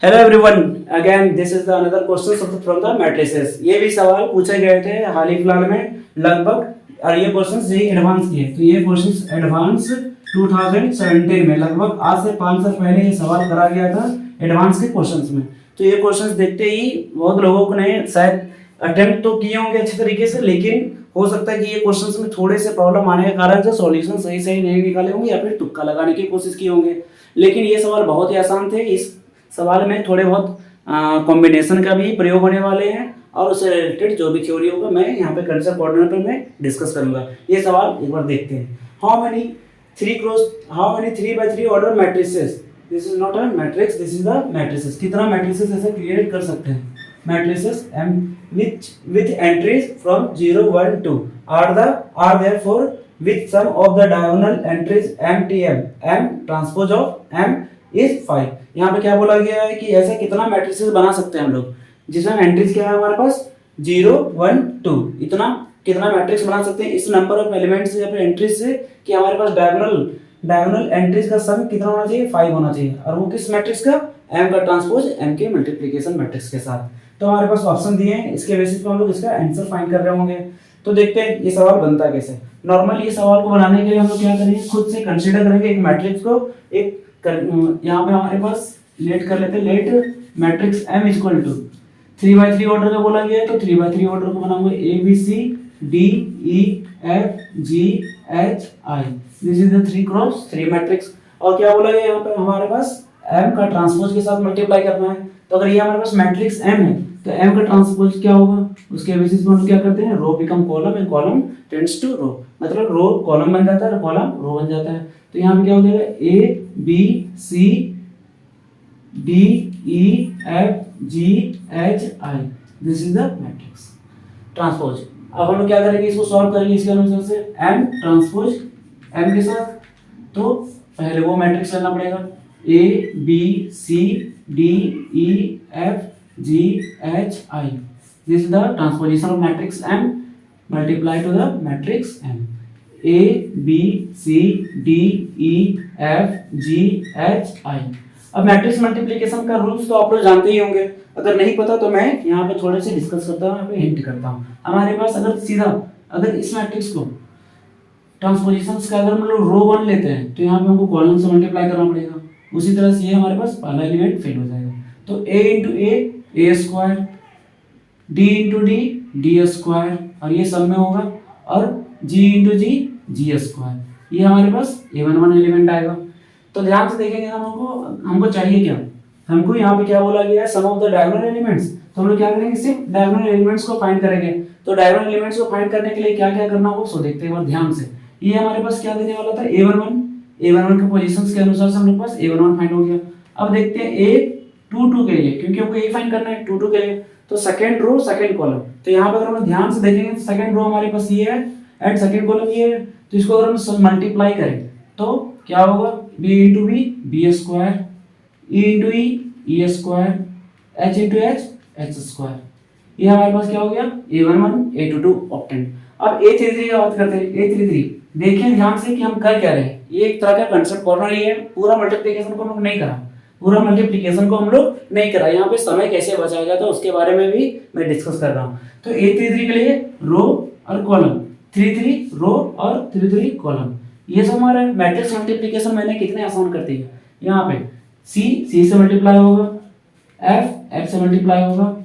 Hello everyone, again this is the another question from the matrices. ये भी सवाल पूछे गए थे हाल ही फिलहाल में लगभग, और ये क्वेश्चंस यही एडवांस के। तो ये क्वेश्चंस एडवांस 2017 में लगभग आज से 5 साल पहले ये सवाल करा गया था एडवांस के क्वेश्चंस में। तो ये क्वेश्चंस देखते ही बहुत लोगों ने शायद अटेम्प्ट तो किए होंगे अच्छे तरीके से, लेकिन हो सकता है कि ये क्वेश्चंस में थोड़े से प्रॉब्लम आने के कारण से सॉल्यूशन सही नहीं निकाले होंगे या फिर तुक्का लगाने की कोशिश की होंगे। लेकिन ये सवाल बहुत ही आसान थे। इस सवाल में थोड़े बहुत कॉम्बिनेशन का भी प्रयोग होने वाले हैं और उससे रिलेटेड जो भी थ्योरी होगा मैं यहाँ पे कंसेप्ट कोऑर्डिनेट पे मैं डिस्कस करूंगा। ये सवाल एक बार देखते हैं। How many 3 by 3 order matrices, this is not a matrix, this is the matrices. कितना मैट्रिसेस ऐसे क्रिएट कर सकते हैं? Matrices M with entries from 0 1 2 are therefore with sum of the diagonal entries m transpose of m is 5। यहाँ पे क्या बोला गया है कि ऐसा कितना मैट्रिसेस बना सकते हैं हम लोग जिसमें एंट्रीज क्या है हमारे पास 0 1 2। इतना कितना मैट्रिक्स बना सकते हैं इस नंबर ऑफ एलिमेंट्स या फिर एंट्रीज से कि हमारे पास डायगोनल एंट्रीज का सम कितना होना चाहिए? 5 होना चाहिए। और वो किस मैट्रिक्स का? m का ट्रांसपोज m के मल्टीप्लिकेशन मैट्रिक्स के साथ। तो हमारे पास ऑप्शन दिए हैं, इसके बेसिस पे हम लोग इसका आंसर फाइंड कर रहे होंगे। तो देखते हैं ये सवाल बनता है कैसे। नॉर्मली ये सवाल को बनाने के लिए हम लोग क्या करेंगे, खुद से कंसीडर करेंगे एक मैट्रिक्स को। यहाँ पे हमारे पास लेट कर लेते हैं, let matrix m equal to 3 by 3 order का बोला गया है। तो 3 by 3 ऑर्डर को बनाऊंगा a b c d e f g h i, this is the 3 cross 3 matrix. और क्या बोला गया यहाँ पे हमारे पास m का ट्रांसपोज के साथ मल्टीप्लाई करना है। तो अगर ये हमारे पास मैट्रिक्स m है तो m का ट्रांसपोज क्या होगा, उसके बेसिस पे हम क्या करते हैं, row become column and column tends to row, मतलब रो कॉलम बन जाता है और कॉलम रो बन जाता है। तो यहाँ पे क्या हो जाएगा a b c d e f g h i, this is the matrix transpose. अब हम लोग क्या करेंगे, इसको सॉल्व करेंगे इसके अनुसार से m ट्रांसपोज m के साथ। तो पहले वो मैट्रिक्स लेना पड़ेगा a b c d e f g h i, this is the transposition of matrix m multiply to the matrix m, a b c d e f g h i। अब matrix multiplication का rules तो आप लोग जानते ही होंगे, अगर नहीं पता तो मैं यहाँ पे थोड़े से डिस्कस करता हूँ, यहाँ पे हिंट करता हूँ। हमारे पास अगर इस मैट्रिक्स को ट्रांसपोजिशंस का अगर हम लोग रो 1 लेते हैं तो यहाँ पे हमको कॉलम से मल्टीप्लाई करना पड़ेगा। उसी तरह से ये हमारे पास पहला एलिमेंट फेल हो जाएगा। तो a into A square, d into D square, और ये सब में होगा, और g इंटू जी स्क्वायर। ये हमारे पास a11 एलिमेंट आएगा। तो ध्यान से देखेंगे हमको चाहिए क्या, हमको यहाँ पे क्या बोला गया है, सम ऑफ द डायगोनल एलिमेंट्स। तो हम लोग क्या करेंगे, सिर्फ डायगोनल एलिमेंट्स को फाइंड करेंगे। तो डायगोनल एलिमेंट्स को फाइंड करने के लिए क्या क्या करना होगा, सो देखते हैं एक बार ध्यान से। ये हमारे पास क्या देने वाला था, a11 के पोजीशंस के अनुसार से हम लोग पास a11 फाइंड हो गया। अब देखते हैं a22 के लिए, क्योंकि हमको a फाइंड करना है 22 के लिए। तो सेकंड रो सेकंड कॉलम, तो यहाँ पर अगर हम ध्यान से देखेंगे तो सेकंड रो हमारे पास ये है एंड सेकंड कॉलम ये है। तो इसको अगर हम मल्टीप्लाई करें तो क्या होगा, b into B square, e into E square, h into H square. ये हमारे पास क्या हो गया, a11 a22 ऑप्टेंड। अब a33 की बात करते हैं। a33 देखिए ध्यान से कि हम कर क्या रहे हैं, ये एक तरह का कंसेप्ट कॉर्नर ही है। पूरा मल्टीप्लिकेशन को हम लोग नहीं करा, यहाँ पे समय कैसे बचाया जाता है उसके बारे में भी मैं डिस्कस कर रहा हूँ। तो a33 के लिए रो और कॉलम, 33 रो और 33 कॉलम, ये सब हमारा मैट्रिक्स मल्टीप्लिकेशन मैंने कितने आसान कर दिया। यहाँ पे c से मल्टीप्लाई होगा, f से मल्टीप्लाई होगा,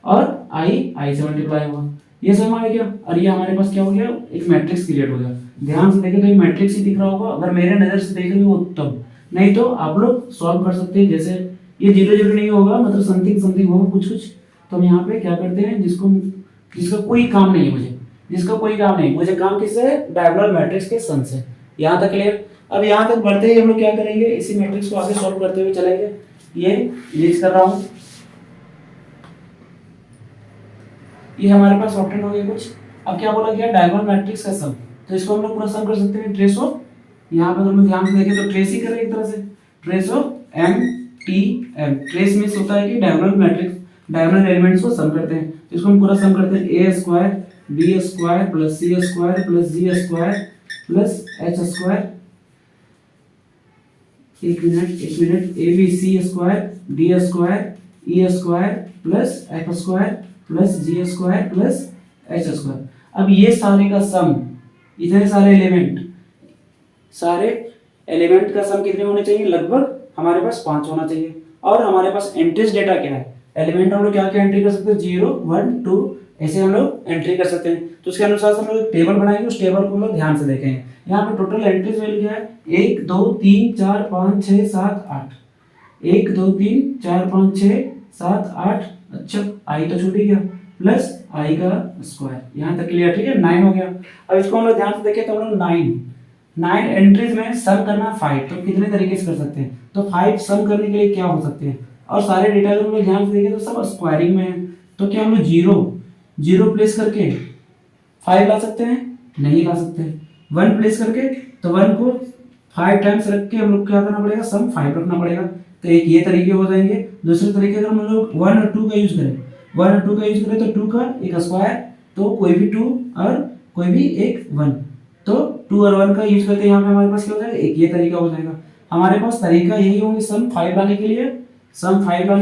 और i से मल्टीप्लाई होगा। ये सब हमारे क्या, और ये हमारे पास क्या हो गया, एक मैट्रिक्स क्रिएट हो गया। ध्यान से देखें तो ये मैट्रिक्स ही दिख रहा होगा, अगर मेरे नजर से देख रहे हो तब, नहीं तो आप लोग सॉल्व कर सकते हैं। जैसे ये 0 0 नहीं होगा, मतलब समथिंग होगा कुछ। तो हम यहाँ पे क्या करते हैं, जिसका कोई काम नहीं है मुझे काम किससे, डायगोनल मैट्रिक्स के सम से। यहाँ तक क्लियर। अब यहाँ तक बढ़ते ही हम लोग क्या करेंगे, इसी मैट्रिक्स को आगे सॉल्व करते हुए चलेंगे। ये लिस्ट कर रहा हूँ, ये हमारे पास ऑप्टेंड हो गया कुछ। अब क्या बोला गया, डायगोनल मैट्रिक्स का सम। तो इसको हम लोग पूरा सम कर सकते हैं, ट्रेस ऑफ, यहाँ पे हम ध्यान से देखें तो ट्रेस ही करें एक तरह से, trace of m t m। Trace means होता है कि डायगोनल एलिमेंट्स को सम करते हैं। तो इसको हम पूरा सम करते हैं, a square b square plus c square plus g square plus h square एक minute, A B C square D square E square plus F square plus G square plus H square. अब ये सारे का सम, इतने सारे element का सम कितने होने चाहिए? लगभग हमारे पास 5 होना चाहिए। और हमारे पास एंट्रीज डेटा क्या है? एलिमेंट हम लोग क्या क्या एंट्री कर सकते हैं? 0 1 2 ऐसे हम लोग एंट्री कर सकते हैं। तो उसके अनुसार से हम लोग टेबल बनाएंगे, उस टेबल को हम लोग ध्यान से देखेंगे। यहाँ पे टोटल एंट्रीज वैल्यू क्या है? 1 2 3 4 5 6 7 8, 1 2 3 4 5 6 7 8। अच्छा, आई तो छूट ही गया, प्लस आई का स्क्वायर। यहाँ तक क्लियर? ठीक है, 9 हो गया। अब इसको हम लोग ध्यान से देखें तो हम लोग 9 एंट्रीज में सम करना 5, तो कितने तरीके से कर सकते हैं? तो 5 सम करने के लिए क्या हो सकते हैं? और सारे डेटा को हम लोग ध्यान से देखें तो सब स्क्वायरिंग में है। तो क्या हम लोग जीरो प्लेस करके 5 ला सकते हैं? नहीं ला सकते। 1 प्लेस करके, तो 1 को 5 टाइम्स रख के हम लोग क्या करना पड़ेगा? सम 5 रखना पड़ेगा। तो एक ये तरीके हो जाएंगे। दूसरे तरीके अगर हम लोग 1 और 2 का यूज करें, 1 और 2 का यूज करें तो 2 का एक स्क्वायर, तो कोई भी 2 और कोई भी एक 1, तो 2 और 1 का यूज करते हैं। यहाँ पे हमारे पास क्या हो जाएगा? एक ये तरीका हो जाएगा। हमारे पास तरीका यही होंगे सम 5 लाने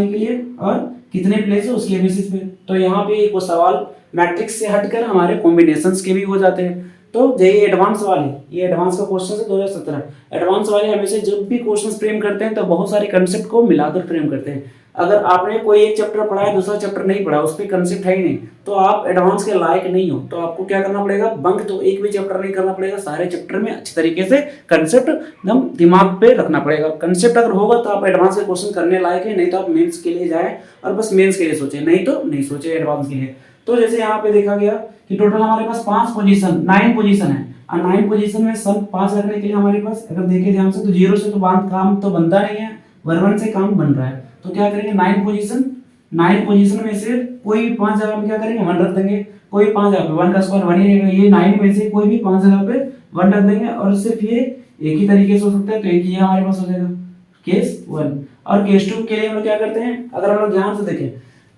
के लिए, और कितने प्लेस है उसके बेसिस पे। तो यहाँ पे एक वो सवाल मैट्रिक्स से हटकर हमारे कॉम्बिनेशंस के भी हो जाते हैं। तो ये एडवांस वाले, ये एडवांस का क्वेश्चन है 2017। एडवांस वाले हमेशा जब भी क्वेश्चन फ्रेम करते हैं तो बहुत सारे कंसेप्ट को मिलाकर फ्रेम करते हैं। अगर आपने कोई एक चैप्टर पढ़ा है, दूसरा चैप्टर नहीं पढ़ा, उस पर कंसेप्ट है ही नहीं, तो आप एडवांस के लायक नहीं हो। तो आपको क्या करना पड़ेगा? बंक तो एक भी चैप्टर नहीं करना पड़ेगा, सारे चैप्टर में अच्छे तरीके से कंसेप्ट एकदम दिमाग पे रखना पड़ेगा। कंसेप्ट अगर होगा तो आप एडवांस के क्वेश्चन करने लायक है, नहीं तो आप मेंस के लिए जाए और बस मेंस के लिए सोचे, नहीं तो नहीं सोचे एडवांस के लिए। तो जैसे यहाँ पे देखा गया कि टोटल हमारे पास 9 पोजीशन है, और 9 पोजीशन में सम 5 रखने के लिए हमारे पास अगर देखें ध्यान से तो 0 से तो काम तो बनता नहीं है, 1 से काम बन रहा है। तो क्या करेंगे? 9 पोजीशन में से कोई भी 5 जगह पे क्या करेंगे? 1 रख देंगे। कोई 5 जगह पे 1 का स्क्वायर 1 ही रहेगा। ये 9 में से कोई भी 5 जगह पे 1 रख देंगे, और सिर्फ ये एक ही तरीके से हो सकता है। तो एक ये हमारे पास हो जाएगा केस 1। और केस 2 के लिए हम लोग क्या करते हैं? अगर हम लोग ध्यान से देखें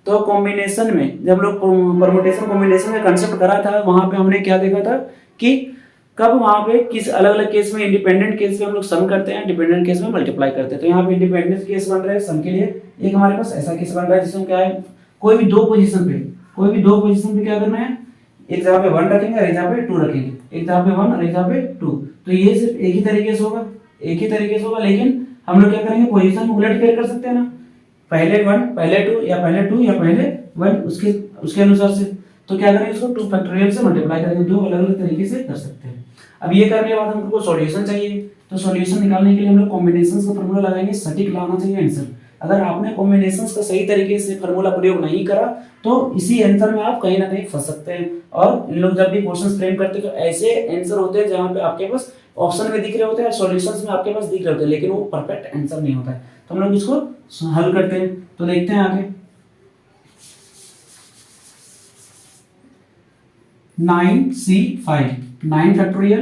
तो कॉम्बिनेशन में जब लोग परमुटेशन कॉम्बिनेशन का कंसेप्ट करा था, वहां पे हमने क्या देखा था कि कब वहां पे किस अलग अलग केस में, इंडिपेंडेंट केस में हम लोग सम करते हैं, डिपेंडेंट केस में मल्टीप्लाई करते हैं। तो यहाँ पे इंडिपेंडेंट केस बन रहा है सम के लिए। एक हमारे पास ऐसा केस बन रहा है जिसमें क्या है, कोई भी दो पोजीशन पे क्या करना है? एक जगह पे 1 रखेंगे और एक जगह पे 2 रखेंगे, एक जगह पे 1 और एक जगह पे 2। तो ये सिर्फ एक ही तरीके से होगा, लेकिन हम लोग क्या करेंगे? पोजीशन उलट फेर कर सकते हैं ना, पहले 1 पहले 2 या पहले 2 या पहले 1, उसके अनुसार से। तो क्या करेंगे? इसको 2 फैक्टोरियल से मल्टीप्लाई करेंगे। दो अलग अलग तरीके से कर सकते हैं। अब ये करने के बाद हमको सॉल्यूशन चाहिए। तो सॉल्यूशन निकालने के लिए हम लोग कॉम्बिनेशंस का फार्मूला लगाएंगे, सटीक लाना चाहिए आंसर। अगर आपने कॉम्बिनेशंस का सही तरीके से फार्मूला प्रयोग नहीं करा तो इसी आंसर में आप कहीं ना कहीं फंस सकते हैं। और इन लोग जब भी क्वेश्चन फ्रेम करते हैं तो ऐसे आंसर होते हैं जहां पे आपके पास ऑप्शन में दिख रहे होते हैं और सॉल्यूशंस में आपके पास दिख रहे होते हैं, लेकिन वो परफेक्ट आंसर नहीं होता है। तो हम लोग इसको हल करते हैं। तो देखते हैं आगे। 9C5, 9 फैक्टोरियल,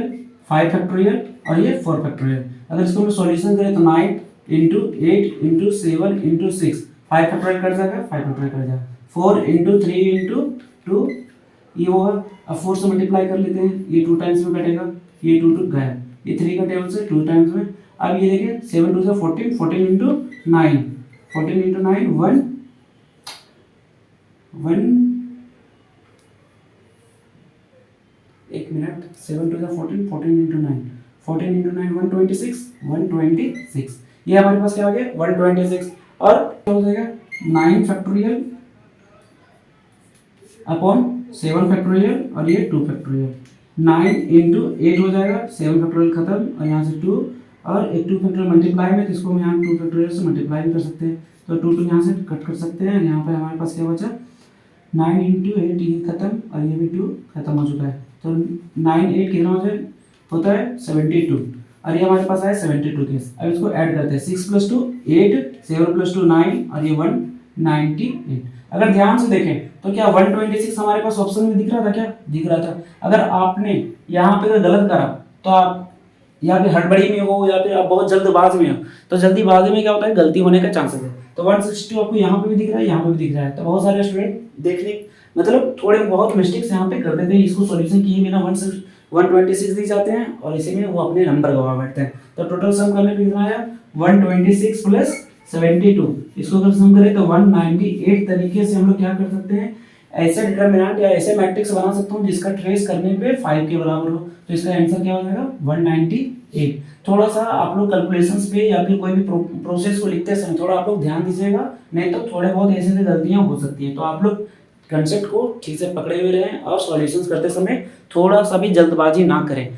5 फैक्टोरियल और ये 4 फैक्टोरियल। अगर इसको हम सॉल्यूशन करें तो 9 into 8 into 7 into 6, 5 factorial cut जाएगा, 5 फैक्टोरियल कट जाएगा, 4 इंटू 3 इंटू 2 ये होगा। अब 4 से मल्टीप्लाई कर लेते हैं, ये 2 टाइम्स में कटेगा, ये 2 गया, ये 3 का टेबल से 2 टाइम्स में। अब ये देखिए 7 2 से 14, 14 इंटू 9, 14 इंटू 9 1 एक मिनट, 7 2 से 14, 14 इंटू 9, 14 इंटू 9 126। ये हमारे पास क्या आ गया? 126। और क्या हो जाएगा? 9 फैक्टोरियल अपॉन 7 फैक्टोरियल और ये 2 फैक्टोरियल। 9 इंटू 8 हो जाएगा, 7 फैक्टोरियल खत्म और यहाँ से 2 और एक 2 फैक्टोरियल मल्टीप्लाई में, तो इसको हम यहाँ 2 फैक्टोरियल से मल्टीप्लाई भी कर सकते हैं। तो 2 यहाँ से कट कर सकते हैं। यहाँ पे हमारे पास क्या बचा? 9 इंटू 8 ये खत्म और ये भी 2 खत्म हो चुका है। तो 9 8 कितना होता है? 72। और ये हमारे पास आया 72 केस। अब इसको ऐड करते हैं, 6 + 2 8, 7 + 2 9 और ये 198। अगर ध्यान से देखें तो क्या 126 हमारे पास ऑप्शन में दिख रहा था? क्या दिख रहा था? अगर आपने यहाँ पे गलत करा तो आप या फिर हड़बड़ी में हो या फिर आप बहुत जल्दबाजी में हो, तो जल्दीबाजी में क्या होता है? गलती होने का चांसेस है। तो 162 आपको यहाँ पे भी दिख रहा है, यहाँ पे भी दिख रहा है। तो बहुत सारे स्टूडेंट देखने मतलब थोड़े बहुत मिस्टेक्स यहाँ पे कर देते हैं, इसको सॉल्यूशन किए बिना 126 दी जाते हैं और इसी में वो अपने नंबर गवा बैठते हैं। तो टोटल सम करने पे कितना आया 126 प्लस 72, इसको अगर सम करें तो 198 तरीके से हम लोग क्या कर सकते हैं, ऐसे डिटरमिनेंट या ऐसे मैट्रिक्स बना सकता हूँ जिसका ट्रेस करने पे 5 के बराबर हो। तो इसका आंसर क्या हो जाएगा 198। थोड़ा सा आप लोग कैलकुलेशंस पे या फिर कोई भी प्रोसेस को लिखते समय थोड़ा आप लोग ध्यान दीजिएगा, नहीं तो थोड़े बहुत ऐसे ऐसे गलतियां हो सकती है। तो आप लोग कंसेप्ट को ठीक से पकड़े हुए रहें और सॉल्यूशंस करते समय थोड़ा सा भी जल्दबाजी ना करें।